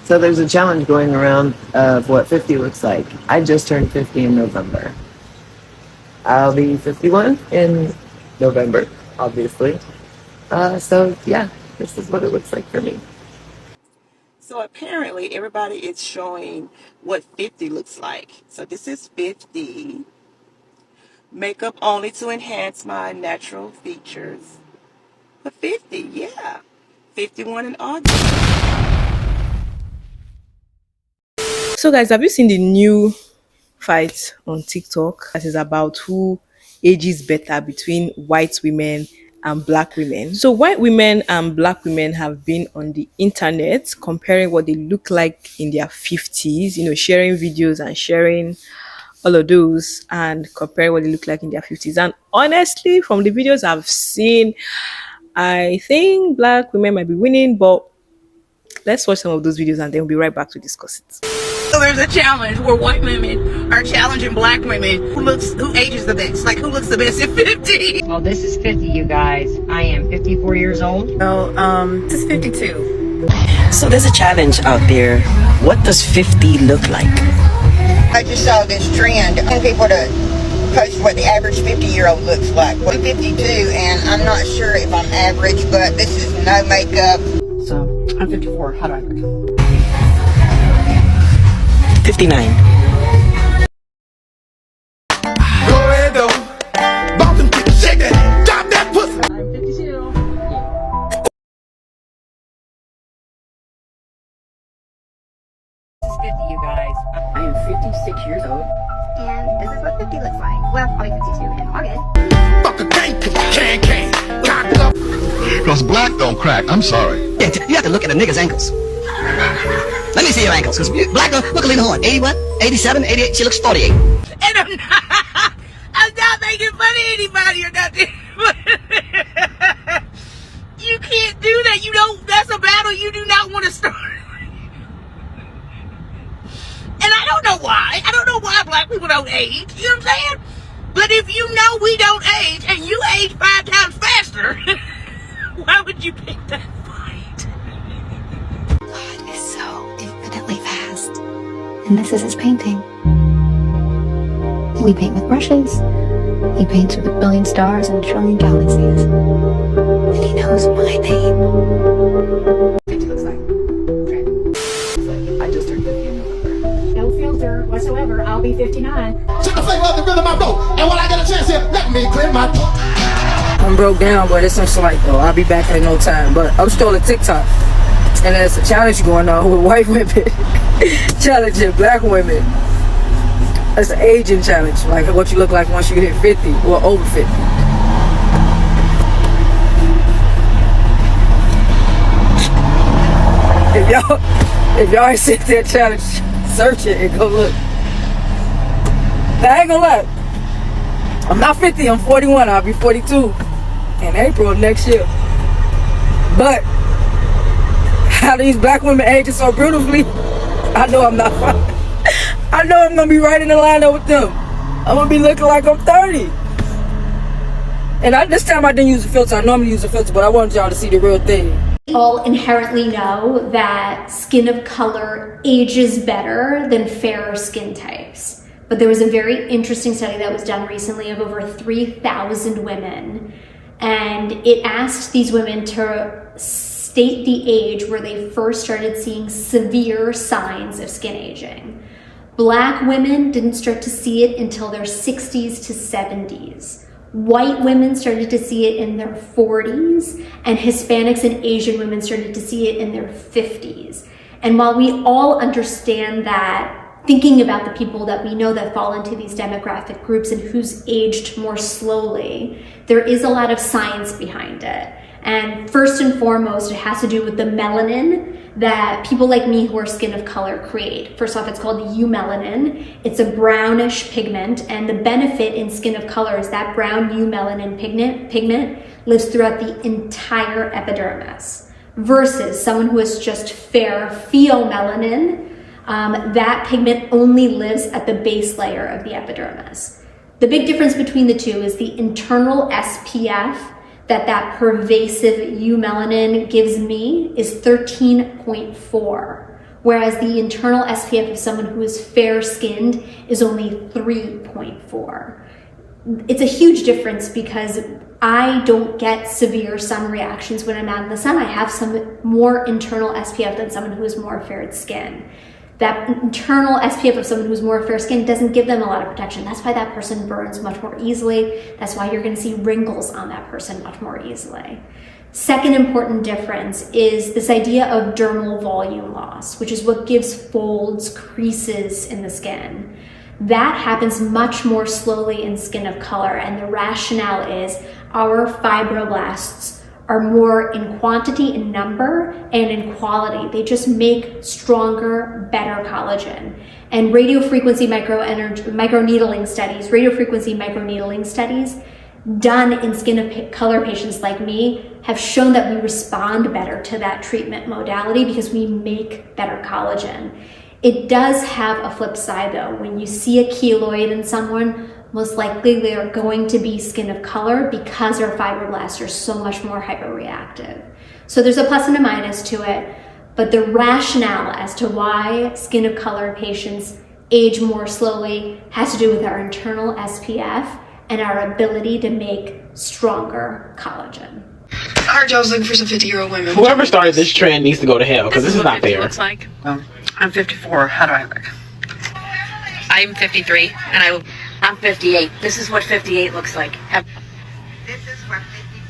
So there's a challenge going around of what 50 looks like. I just turned 50 in November. I'll be 51 in November, obviously. So yeah, this is what it looks like for me. So apparently everybody is showing what 50 looks like. So this is 50. Makeup only to enhance my natural features. But 50, yeah. 51 in August. So, guys, have you seen the new fight on TikTok that is about who ages better between white women and black women? So, white women and black women have been on the internet comparing what they look like in their 50s, sharing videos and sharing all of those and comparing what they look like in their 50s. And honestly, from the videos I've seen, I think black women might be winning, but let's watch some of those videos and then we'll be right back to discuss it. So there's a challenge where white women are challenging black women who ages the best. Like who looks the best at 50. Well, this is 50, you guys. I am 54 years old. This is 52. So there's a challenge out there. What does 50 look like? I just saw this trend on people to post what the average 50-year-old looks like. I'm 52 and I'm not sure if I'm average, but this is no makeup. So, I'm 54. How do I look? 59. Go ahead though. Bump and shake that. Drop that pussy. I'm 52. This is 50, you guys. I am 56 years old. And this is what 50 looks like. Well, I'll be 52 in August. Fuck a can. Cock up. Because black don't crack. I'm sorry. Yeah, you have to look at a nigga's ankles. Let me see your ankles, because black girl, look at Lena Horne. 80 what? 87, 88, she looks 48. And I'm not making fun of anybody or nothing. You can't do that. You don't. That's a battle you do not want to start. And I don't know why. I don't know why black people don't age. You know what I'm saying? But if you know we don't age and you age 5 times faster, why would you pick that fight? God is so infinitely vast. And this is his painting. We paint with brushes. He paints with a billion stars and a trillion galaxies. And he knows my name. 50 looks like. I just turned 50 in November. No filter whatsoever. I'll be 59. Check the flavor of the rhythm I roll. And when I get a chance here, let me clear my throat. I'm broke down, but it's some slight though. I'll be back in no time. But I'm still on TikTok. And there's a challenge going on with white women challenging black women. It's an aging challenge, like what you look like once you hit 50 or over 50. If y'all ain't seen that challenge, search it and go look. Now, I ain't gonna lie. I'm not 50, I'm 41. I'll be 42 in April of next year. But how these black women aging so beautifully, I know I'm not fine. I know I'm gonna be right in the lineup with them. I'm gonna be looking like I'm 30. And this time I didn't use a filter. I normally use a filter, but I wanted y'all to see the real thing. We all inherently know that skin of color ages better than fairer skin types. But there was a very interesting study that was done recently of over 3,000 women. And it asked these women to state the age where they first started seeing severe signs of skin aging. Black women didn't start to see it until their 60s to 70s. White women started to see it in their 40s, and Hispanics and Asian women started to see it in their 50s. And while we all understand that, thinking about the people that we know that fall into these demographic groups and who's aged more slowly, there is a lot of science behind it. And first and foremost, it has to do with the melanin that people like me who are skin of color create. First off, it's called eumelanin. It's a brownish pigment, and the benefit in skin of color is that brown eumelanin pigment lives throughout the entire epidermis, versus someone who is just fair pheomelanin. That pigment only lives at the base layer of the epidermis. The big difference between the two is the internal SPF that pervasive eumelanin gives me is 13.4, whereas the internal SPF of someone who is fair-skinned is only 3.4. It's a huge difference because I don't get severe sun reactions when I'm out in the sun. I have some more internal SPF than someone who is more fair skin. That internal SPF of someone who's more fair skinned doesn't give them a lot of protection. That's why that person burns much more easily. That's why you're going to see wrinkles on that person much more easily. Second important difference is this idea of dermal volume loss, which is what gives folds, creases in the skin. That happens much more slowly in skin of color, and the rationale is our fibroblasts are more in quantity, in number, and in quality. They just make stronger, better collagen. And radiofrequency microneedling studies done in skin of color patients like me have shown that we respond better to that treatment modality because we make better collagen. It does have a flip side though. When you see a keloid in someone, most likely they're going to be skin of color because our fibroblasts are so much more hyperreactive. So there's a plus and a minus to it, but the rationale as to why skin of color patients age more slowly has to do with our internal SPF and our ability to make stronger collagen. I heard y'all was looking for some 50-year-old women. Whoever started this trend needs to go to hell because this is not fair. Looks like. I'm 54. How do I look? I'm 53, and I'm 58. This is what 58 looks like. This is what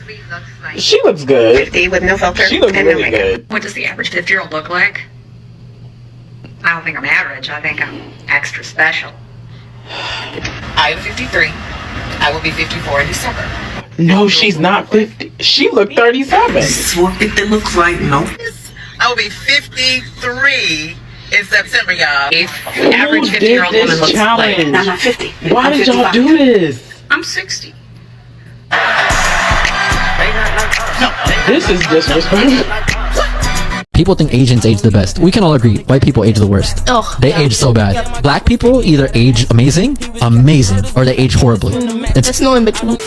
53 looks like. She looks good. 50 with no filter. She looks and really no makeup. good. What does the average 50-year-old look like? I don't think I'm average. I think I'm extra special. I am 53. I will be 54 in December. No, she's not 50. She looked 37. This is what 50 looks like. No. I will be 53 in September, y'all. If the average 50-year-old woman looks like... No, I'm not 50. Why did y'all do this? I'm 60. This is disrespectful. People think Asians age the best. We can all agree, white people age the worst. Ugh. They age so bad. Black people either age amazing, or they age horribly. It's no in between.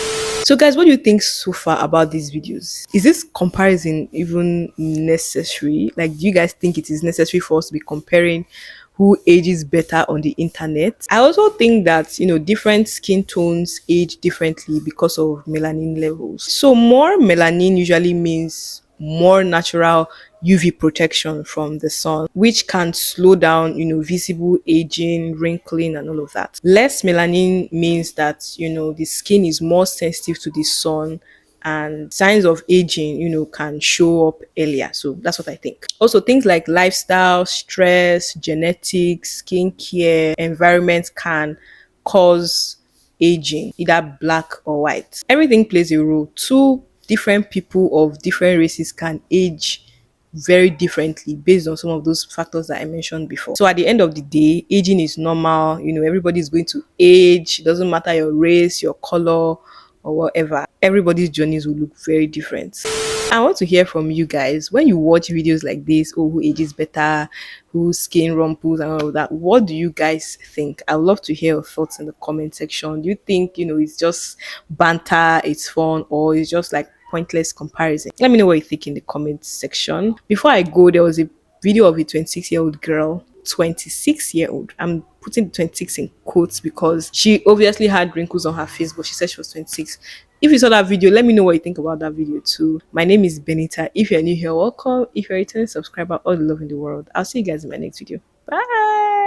So guys, what do you think so far about these videos? Is this comparison even necessary? Like, do you guys think it is necessary for us to be comparing who ages better on the internet? I also think that, different skin tones age differently because of melanin levels. So more melanin usually means more natural UV protection from the sun, which can slow down, visible aging, wrinkling, and all of that. Less melanin means that, the skin is more sensitive to the sun and signs of aging, can show up earlier. So that's what I think. Also, things like lifestyle, stress, genetics, skincare, environment can cause aging, either black or white. Everything plays a role. Two different people of different races can age very differently based on some of those factors that I mentioned before. So at the end of the day, aging is normal. Everybody is going to age. It doesn't matter your race, your color, or whatever. Everybody's journeys will look very different. I want to hear from you guys. When you watch videos like this, who ages better, whose skin rumples and all of that, what do you guys think? I'd love to hear your thoughts in the comment section. Do you think, it's just banter, it's fun, or it's just like pointless comparison? Let me know what you think in the comment section. Before I go, there was a video of a 26-year-old girl. 26-year-old. I'm putting 26 in quotes because she obviously had wrinkles on her face, but she said she was 26. If you saw that video, let me know what you think about that video too. My name is Benita. If you're new here, welcome. If you're a returning subscriber, all the love in the world. I'll see you guys in my next video. Bye.